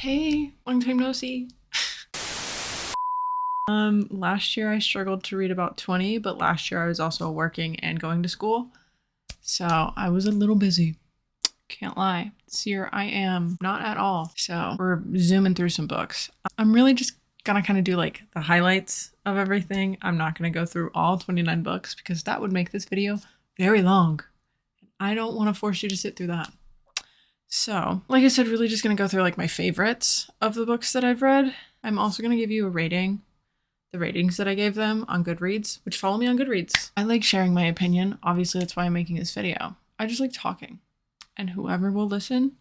Hey, long time no see. Last year I struggled to read about 20, but last year I was also working and going to school. So I was a little busy. Can't lie. This year I am not at all. So we're zooming through some books. I'm really just gonna kind of do like the highlights of everything. I'm not gonna go through all 29 books because that would make this video very long. I don't want to force you to sit through that. So, like I said, really just gonna go through like my favorites of the books that I've read. I'm also gonna give you a rating, the ratings that I gave them on Goodreads, which follow me on Goodreads. I like sharing my opinion. Obviously, that's why I'm making this video. I just like talking. And whoever will listen,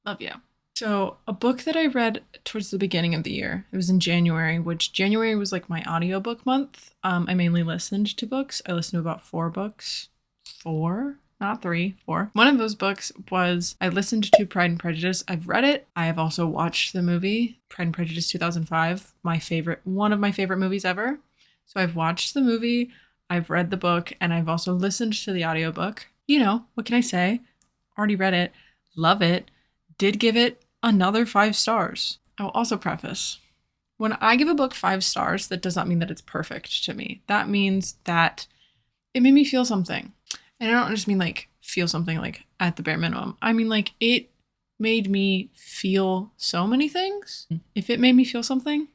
love you. So, a book that I read towards the beginning of the year, it was in January, which January was like my audiobook month. I mainly listened to books. I listened to about 4 books. 4? Not 3, 4. One of those books was I listened to Pride and Prejudice. I've read it. I have also watched the movie Pride and Prejudice 2005, one of my favorite movies ever. So I've watched the movie, I've read the book, and I've also listened to the audiobook. You know, what can I say? Already read it, love it, did give it another 5 stars. I will also preface, when I give a book 5 stars, that does not mean that it's perfect to me. That means that it made me feel something. And I don't just mean like feel something like at the bare minimum. I mean like it made me feel so many things. If it made me feel something,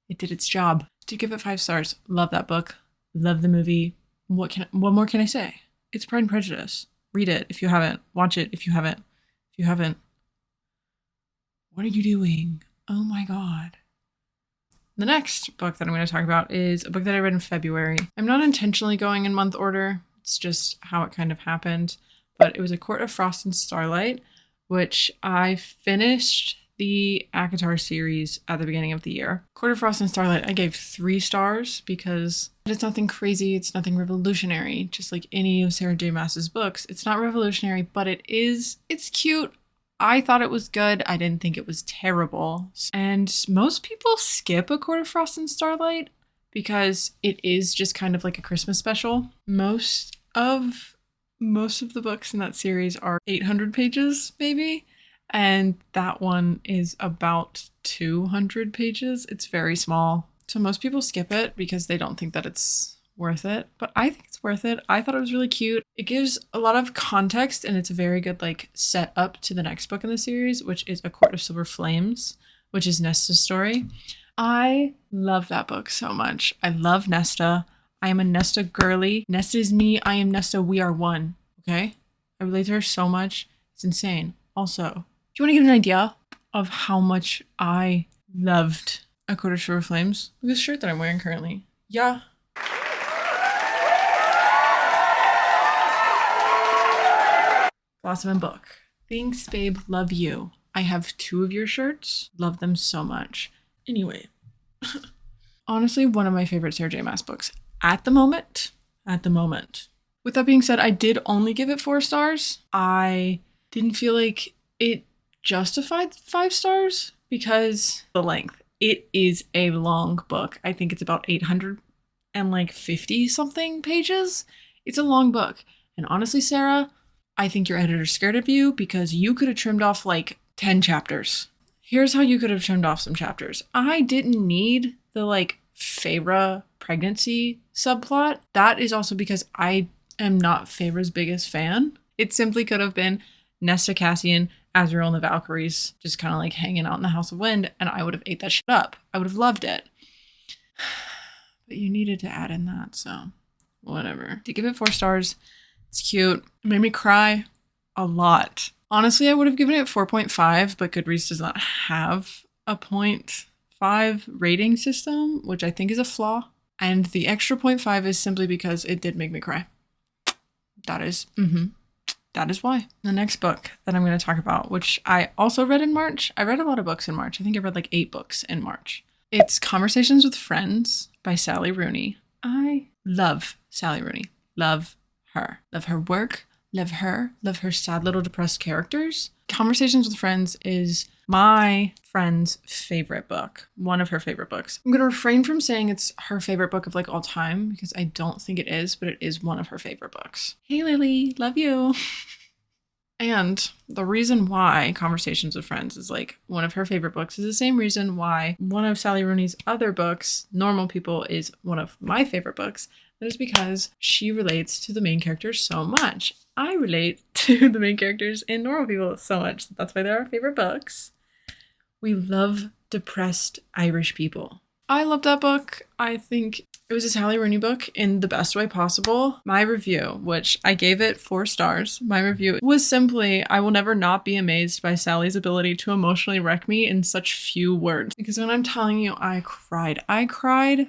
it did its job. To give it 5 stars. Love that book. Love the movie. What more can I say? It's Pride and Prejudice. Read it if you haven't. Watch it if you haven't. If you haven't, what are you doing? Oh my God. The next book that I'm going to talk about is a book that I read in February. I'm not intentionally going in month order. It's just how it kind of happened. But it was A Court of Frost and Starlight, which I finished the ACOTAR series at the beginning of the year. Court of Frost and Starlight, I gave 3 stars because it's nothing crazy. It's nothing revolutionary. Just like any of Sarah J. Maas's books. It's not revolutionary, but it's cute. I thought it was good. I didn't think it was terrible. And most people skip A Court of Frost and Starlight because it is just kind of like a Christmas special. Most of the books in that series are 800 pages, maybe. And that one is about 200 pages. It's very small. So most people skip it because they don't think that it's worth it. But I think it's worth it. I thought it was really cute. It gives a lot of context and it's a very good like set up to the next book in the series, which is A Court of Silver Flames, which is Nesta's story. I love that book so much. I love Nesta. I am a Nesta girly. Nesta is me. I am Nesta. We are one. Okay? I relate to her so much. It's insane. Also, do you want to get an idea of how much I loved A Court of Silver Flames? Look at this shirt that I'm wearing currently. Yeah. Blossom and Book. Thanks, babe. Love you. I have 2 of your shirts. Love them so much. Anyway. Honestly, one of my favorite Sarah J. Maas books. At the moment. With that being said, I did only give it 4 stars. I didn't feel like it justified 5 stars because the length. It is a long book. I think it's about 850 something pages. It's a long book. And honestly, Sarah, I think your editor's scared of you because you could have trimmed off like 10 chapters. Here's how you could have trimmed off some chapters. I didn't need the like Feyre pregnancy subplot. That is also because I am not Feyre's biggest fan. It simply could have been Nesta, Cassian, Azriel, and the Valkyries just kind of like hanging out in the House of Wind, and I would have ate that shit up. I would have loved it. But you needed to add in that, so whatever. To give it 4 stars, it's cute. It made me cry a lot. Honestly, I would have given it 4.5, but Goodreads does not have a 0.5 rating system, which I think is a flaw. And the extra 0.5 is simply because it did make me cry. That is why. The next book that I'm going to talk about, which I also read in March. I read a lot of books in March. I think I read like 8 books in March. It's Conversations with Friends by Sally Rooney. I love Sally Rooney. Love her. Love her work. Love her sad little depressed characters. Conversations with Friends is my friend's favorite book. One of her favorite books. I'm going to refrain from saying it's her favorite book of like all time because I don't think it is, but it is one of her favorite books. Hey Lily, love you. And the reason why Conversations with Friends is like one of her favorite books is the same reason why one of Sally Rooney's other books, Normal People, is one of my favorite books. That is because she relates to the main characters so much. I relate to the main characters in Normal People so much. That's why they're our favorite books. We love depressed Irish people. I love that book. I think it was a Sally Rooney book in the best way possible. My review, which I gave it 4 stars, my review was simply, I will never not be amazed by Sally's ability to emotionally wreck me in such few words. Because when I'm telling you, I cried. I cried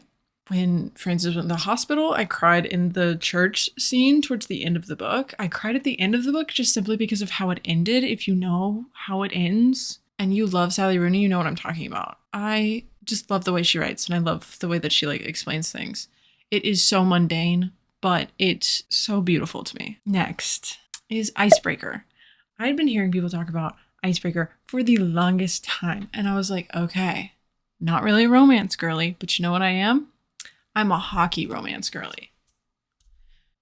when Frances went to the hospital. I cried in the church scene towards the end of the book. I cried at the end of the book just simply because of how it ended. If you know how it ends and you love Sally Rooney, you know what I'm talking about. I just love the way she writes, and I love the way that she like explains things. It is so mundane, but it's so beautiful to me. Next is Icebreaker. I'd been hearing people talk about Icebreaker for the longest time, and I was like, okay, not really a romance girly, but you know what I am? I'm a hockey romance girly.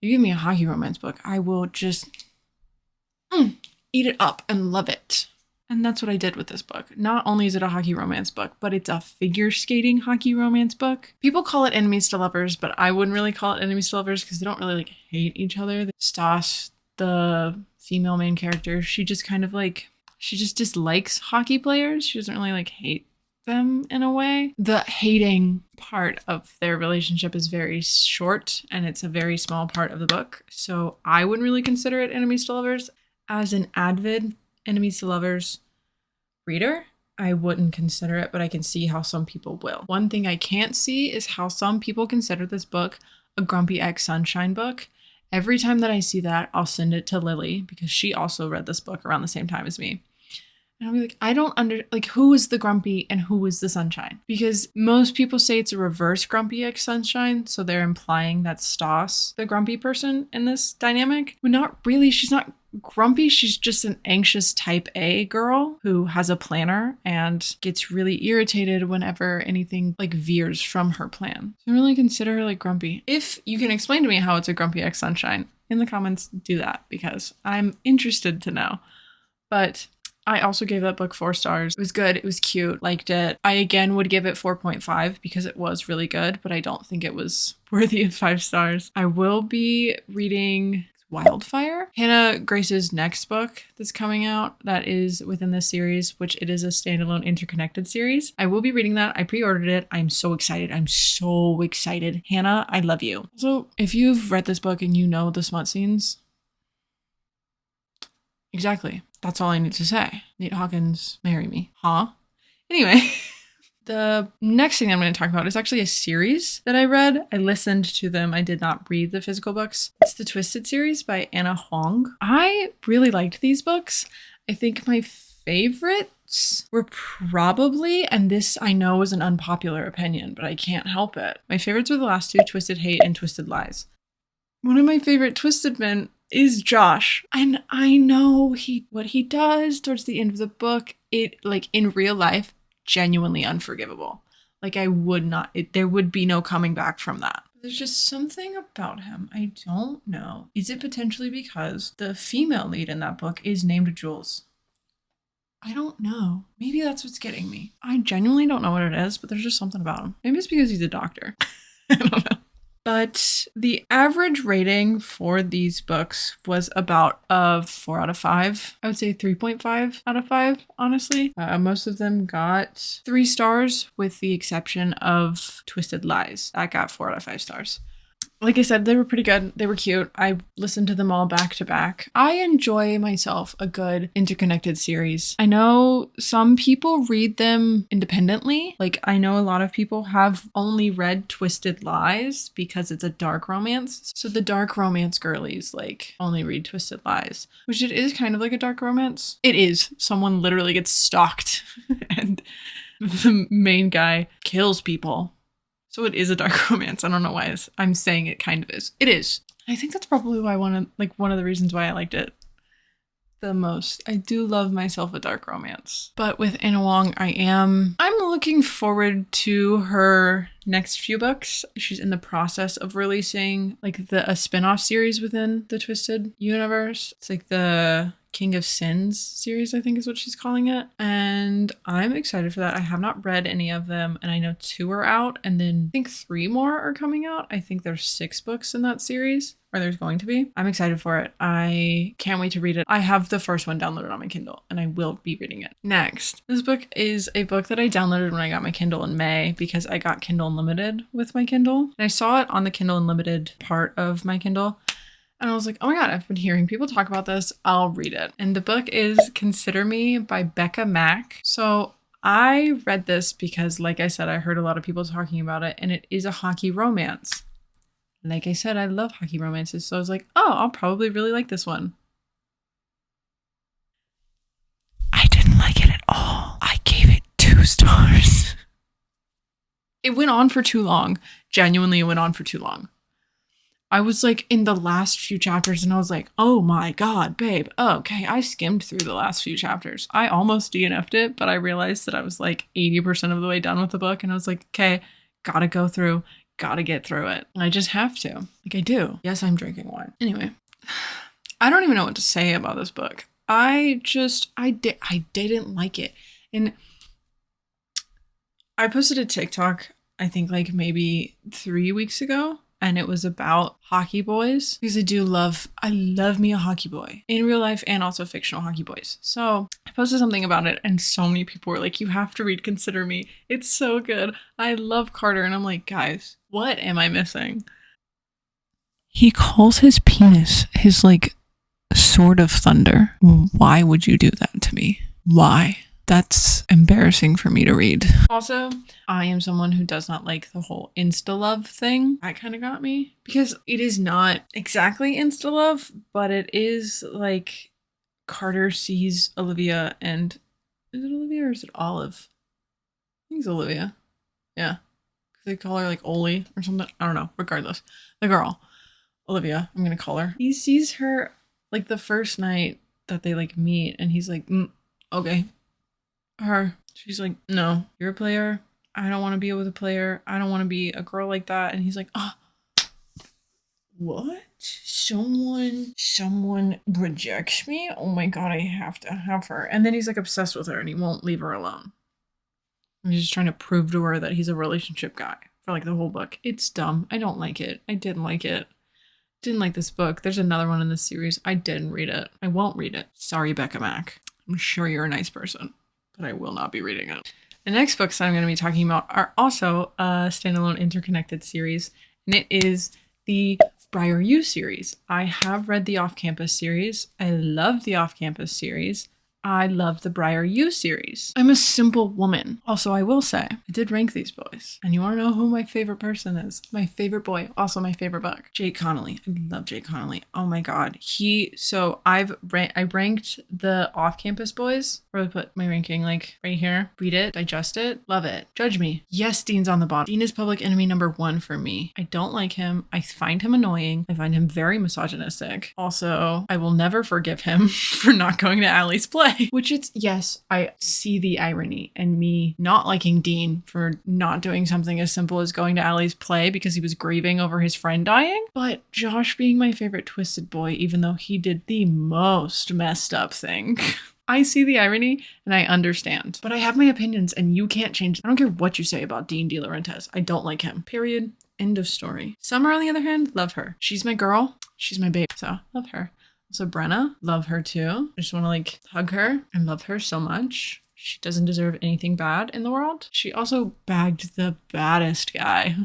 You give me a hockey romance book, I will just eat it up and love it. And that's what I did with this book. Not only is it a hockey romance book, but it's a figure skating hockey romance book. People call it enemies to lovers, but I wouldn't really call it enemies to lovers because they don't really like hate each other. Stas, the female main character, she just dislikes hockey players. She doesn't really like hate them in a way. The hating part of their relationship is very short and it's a very small part of the book. So I wouldn't really consider it enemies to lovers. As an avid enemies to lovers reader, I wouldn't consider it, but I can see how some people will. One thing I can't see is how some people consider this book a Grumpy X Sunshine book. Every time that I see that, I'll send it to Lily because she also read this book around the same time as me. And I'll be like, I don't who is the grumpy and who is the sunshine? Because most people say it's a reverse Grumpy X Sunshine, so they're implying that Stas, the grumpy person in this dynamic. But not really, she's not grumpy, she's just an anxious type A girl who has a planner and gets really irritated whenever anything like veers from her plan. So I don't really consider her like grumpy. If you can explain to me how it's a Grumpy X Sunshine, in the comments, do that because I'm interested to know. But I also gave that book 4 stars. It was good. It was cute. Liked it. I again would give it 4.5 because it was really good, but I don't think it was worthy of 5 stars. I will be reading Wildfire, Hannah Grace's next book that's coming out that is within this series, which it is a standalone interconnected series. I will be reading that. I pre-ordered it. I'm so excited. I'm so excited. Hannah, I love you. So if you've read this book and you know the smut scenes, exactly. That's all I need to say. Nate Hawkins, marry me. Huh? Anyway, the next thing I'm going to talk about is actually a series that I read. I listened to them. I did not read the physical books. It's the Twisted series by Anna Huang. I really liked these books. I think my favorites were probably, and this I know is an unpopular opinion, but I can't help it. My favorites were the last 2, Twisted Hate and Twisted Lies. One of my favorite Twisted men is Josh. And I know what he does towards the end of the book, it like in real life, genuinely unforgivable. Like there would be no coming back from that. There's just something about him. I don't know. Is it potentially because the female lead in that book is named Jules? I don't know. Maybe that's what's getting me. I genuinely don't know what it is, but there's just something about him. Maybe it's because he's a doctor. I don't know. But the average rating for these books was about a 4 out of 5. I would say 3.5 out of 5, honestly. Most of them got 3 stars with the exception of Twisted Lies. That got 4 out of 5 stars. Like I said, they were pretty good. They were cute. I listened to them all back to back. I enjoy myself a good interconnected series. I know some people read them independently. Like I know a lot of people have only read Twisted Lies because it's a dark romance. So the dark romance girlies like only read Twisted Lies, which it is kind of like a dark romance. It is. Someone literally gets stalked and the main guy kills people. So it is a dark romance. I don't know why I'm saying it kind of is. It is. I think that's probably why one of the reasons why I liked it the most. I do love myself a dark romance. But with Anna Huang, I'm looking forward to her next few books. She's in the process of releasing like a spin-off series within the Twisted universe. It's like the King of Sins series, I think is what she's calling it. And I'm excited for that. I have not read any of them, and I know 2 are out, and then I think 3 more are coming out. I think there's 6 books in that series, or there's going to be. I'm excited for it. I can't wait to read it. I have the first one downloaded on my Kindle, and I will be reading it. Next, this book is a book that I downloaded when I got my Kindle in May because I got Kindle Unlimited with my Kindle. And I saw it on the Kindle Unlimited part of my Kindle. And I was like, oh my God, I've been hearing people talk about this. I'll read it. And the book is Consider Me by Becca Mack. So I read this because, like I said, I heard a lot of people talking about it, and it is a hockey romance. Like I said, I love hockey romances. So I was like, oh, I'll probably really like this one. I didn't like it at all. I gave it 2 stars. It went on for too long. Genuinely, it went on for too long. I was like in the last few chapters and I was like, oh my God, babe. Oh, okay, I skimmed through the last few chapters. I almost DNF'd it, but I realized that I was like 80% of the way done with the book. And I was like, okay, gotta go through, gotta get through it. I just have to. Like I do. Yes, I'm drinking wine. Anyway, I don't even know what to say about this book. I didn't like it. And I posted a TikTok, I think like maybe 3 weeks ago. And it was about hockey boys because I love me a hockey boy in real life and also fictional hockey boys. So I posted something about it and so many people were like, you have to read Consider Me. It's so good. I love Carter. And I'm like, guys, what am I missing? He calls his penis his like sword of thunder. Why would you do that to me? Why? That's embarrassing for me to read. Also, I am someone who does not like the whole insta-love thing. That kind of got me. Because it is not exactly insta-love, but it is like Carter sees Olivia and... Is it Olivia or is it Olive? I think it's Olivia. Yeah. Because they call her like Oli or something. I don't know. Regardless. The girl. Olivia, I'm going to call her. He sees her like the first night that they like meet and he's like, okay. Her. She's like, no, you're a player. I don't want to be with a player. I don't want to be a girl like that. And he's like, what? Someone rejects me? Oh my God, I have to have her. And then he's like obsessed with her and he won't leave her alone. And he's just trying to prove to her that he's a relationship guy for like the whole book. It's dumb. I don't like it. I didn't like it. Didn't like this book. There's another one in this series. I didn't read it. I won't read it. Sorry, Becca Mack. I'm sure you're a nice person, but I will not be reading it. The next books that I'm going to be talking about are also a standalone interconnected series, and it is the Briar U series. I have read the Off Campus series. I love the Off Campus series. I love the Briar U series. I'm a simple woman. Also, I will say, I did rank these boys. And you want to know who my favorite person is? My favorite boy, also my favorite book. Jake Connolly. I love Jake Connolly. Oh my God. I ranked the off-campus boys. Where I put my ranking, like right here. Read it, digest it, love it. Judge me. Yes, Dean's on the bottom. Dean is public enemy number 1 for me. I don't like him. I find him annoying. I find him very misogynistic. Also, I will never forgive him for not going to Allie's play. Which yes, I see the irony and me not liking Dean for not doing something as simple as going to Allie's play because he was grieving over his friend dying. But Josh being my favorite twisted boy, even though he did the most messed up thing. I see the irony and I understand. But I have my opinions and you can't change. I don't care what you say about Dean De Laurentiis. I don't like him. Period. End of story. Summer, on the other hand, love her. She's my girl. She's my babe. So love her. So Brenna, love her too. I just want to like hug her and love her so much. She doesn't deserve anything bad in the world. She also bagged the baddest guy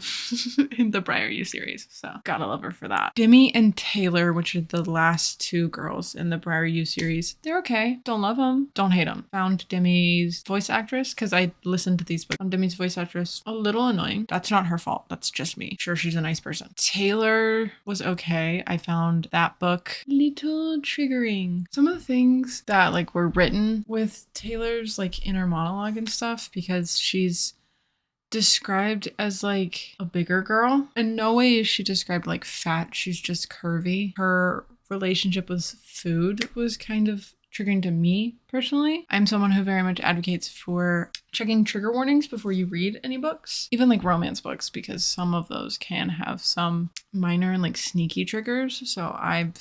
in the Briar U series. So gotta love her for that. Demi and Taylor, which are the last 2 girls in the Briar U series, they're okay. Don't love them. Don't hate them. Found Demi's voice actress, because I listened to these books. Found Demi's voice actress a little annoying. That's not her fault. That's just me. Sure, she's a nice person. Taylor was okay. I found that book a little triggering. Some of the things that like were written with Taylor's like inner monologue and stuff, because she's described as like a bigger girl. In no way is she described like fat. She's just curvy. Her relationship with food was kind of triggering to me personally. I'm someone who very much advocates for checking trigger warnings before you read any books, even like romance books, because some of those can have some minor and like sneaky triggers. So I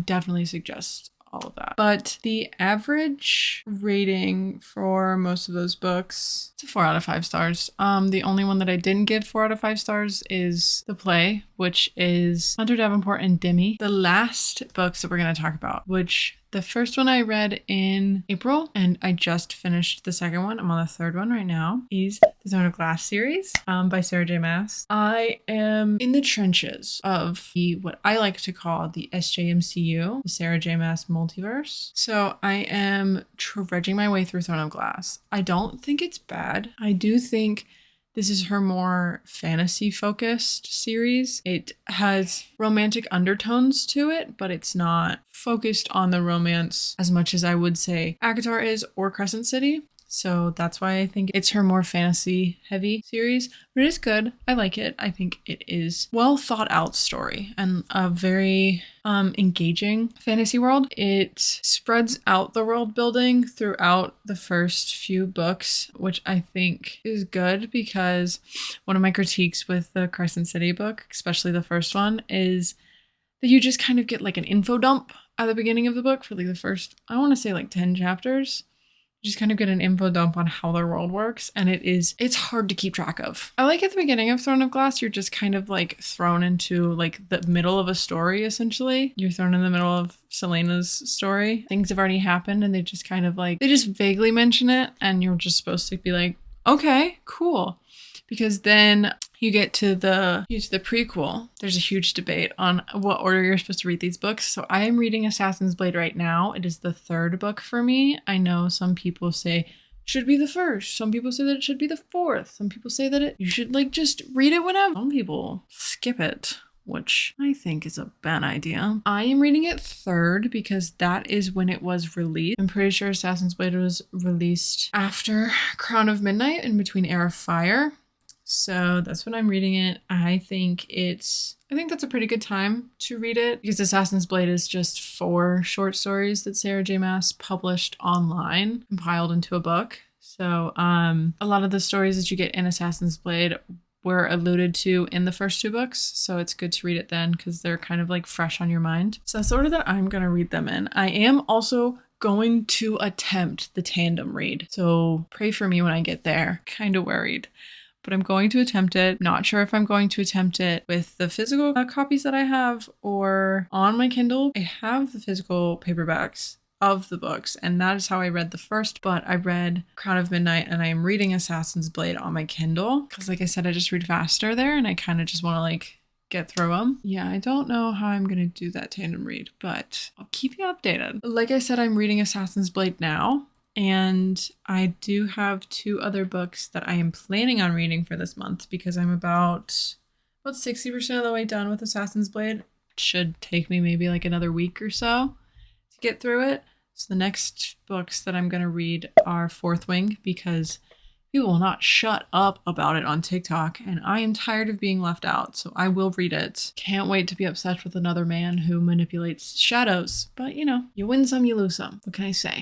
definitely suggest all of that. But the average rating for most of those books, it's a 4 out of 5 stars. The only one that I didn't give 4 out of 5 stars is the play, which is Hunter Davenport and Demi. The last books that we're going to talk about, which the first one I read in April, and I just finished the second one. I'm on the third one right now, is the Throne of Glass series by Sarah J Maas. I am in the trenches of what I like to call the SJMCU, the Sarah J Maas multiverse. So I am trudging my way through Throne of Glass. I don't think it's bad. I do think this is her more fantasy-focused series. It has romantic undertones to it, but it's not focused on the romance as much as I would say ACOTAR is or Crescent City. So that's why I think it's her more fantasy-heavy series. But it is good. I like it. I think it is well thought out story and a very engaging fantasy world. It spreads out the world building throughout the first few books, which I think is good because one of my critiques with the Crescent City book, especially the first one, is that you just kind of get like an info dump at the beginning of the book for like the first, I want to say like 10 chapters. You just kind of get an info dump on how their world works, and it's hard to keep track of. I like at the beginning of Throne of Glass, you're just kind of like thrown into like the middle of a story, essentially. You're thrown in the middle of Selena's story. Things have already happened, and they just kind of like, they just vaguely mention it, and you're just supposed to be like, okay, cool. Because then you get to the prequel. There's a huge debate on what order you're supposed to read these books. So I am reading Assassin's Blade right now. It is the third book for me. I know some people say it should be the first. Some people say that it should be the fourth. Some people say that you should like just read it whenever. Some people skip it, which I think is a bad idea. I am reading it third because that is when it was released. I'm pretty sure Assassin's Blade was released after Crown of Midnight, in between Heir of Fire. So that's when I'm reading it. I think that's a pretty good time to read it because Assassin's Blade is just 4 short stories that Sarah J Maas published online, compiled into a book. So a lot of the stories that you get in Assassin's Blade were alluded to in the first 2 books. So it's good to read it then because they're kind of like fresh on your mind. So that's the order that I'm going to read them in. I am also going to attempt the tandem read. So pray for me when I get there. Kind of worried. But I'm going to attempt it. Not sure if I'm going to attempt it with the physical copies that I have or on my Kindle. I have the physical paperbacks of the books, and that is how I read the first, but I read Crown of Midnight and I am reading Assassin's Blade on my Kindle because, like I said, I just read faster there and I kind of just want to like get through them. Yeah, I don't know how I'm going to do that tandem read, but I'll keep you updated. Like I said, I'm reading Assassin's Blade now. And I do have 2 other books that I am planning on reading for this month because I'm about 60% of the way done with Assassin's Blade. It should take me maybe like another week or so to get through it. So the next books that I'm going to read are Fourth Wing because people will not shut up about it on TikTok, and I am tired of being left out, so I will read it. Can't wait to be obsessed with another man who manipulates shadows. But, you know, you win some, you lose some. What can I say?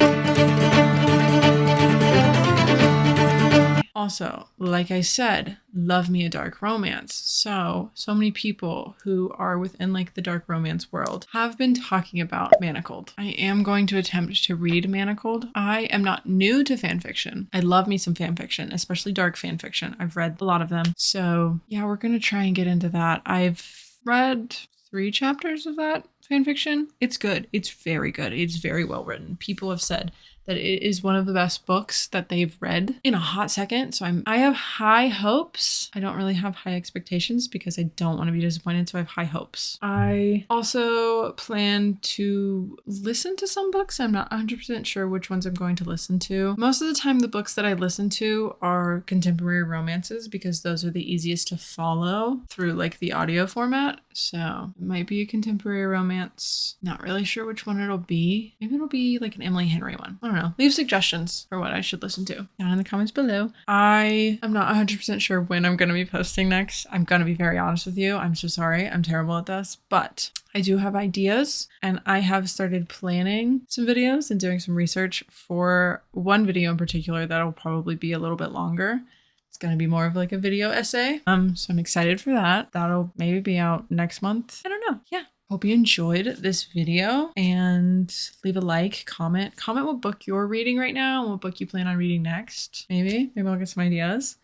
Also, like I said, love me a dark romance. So many people who are within like the dark romance world have been talking about Manacled. I am going to attempt to read Manacled. I am not new to fan fiction. I love me some fan fiction, especially dark fan fiction. I've read a lot of them. So yeah, we're going to try and get into that. I've read 3 chapters of that fan fiction. It's good. It's very good. It's very well written. People have said that it is one of the best books that they've read in a hot second. So I have high hopes. I don't really have high expectations because I don't want to be disappointed. So I have high hopes. I also plan to listen to some books. I'm not 100% sure which ones I'm going to listen to. Most of the time, the books that I listen to are contemporary romances because those are the easiest to follow through like the audio format. So it might be a contemporary romance. Not really sure which one it'll be. Maybe it'll be like an Emily Henry one. I don't know. Leave suggestions for what I should listen to down in the comments below. I am not 100% sure when I'm going to be posting next. I'm going to be very honest with you. I'm so sorry. I'm terrible at this, but I do have ideas and I have started planning some videos and doing some research for one video in particular that'll probably be a little bit longer. It's going to be more of like a video essay. So I'm excited for that. That'll maybe be out next month. I don't know. Yeah. Hope you enjoyed this video and leave a like, comment what book you're reading right now and what book you plan on reading next. Maybe I'll get some ideas.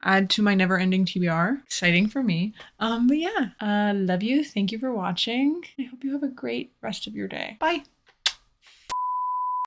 Add to my never ending TBR. Exciting for me. But yeah, love you. Thank you for watching. I hope you have a great rest of your day. Bye.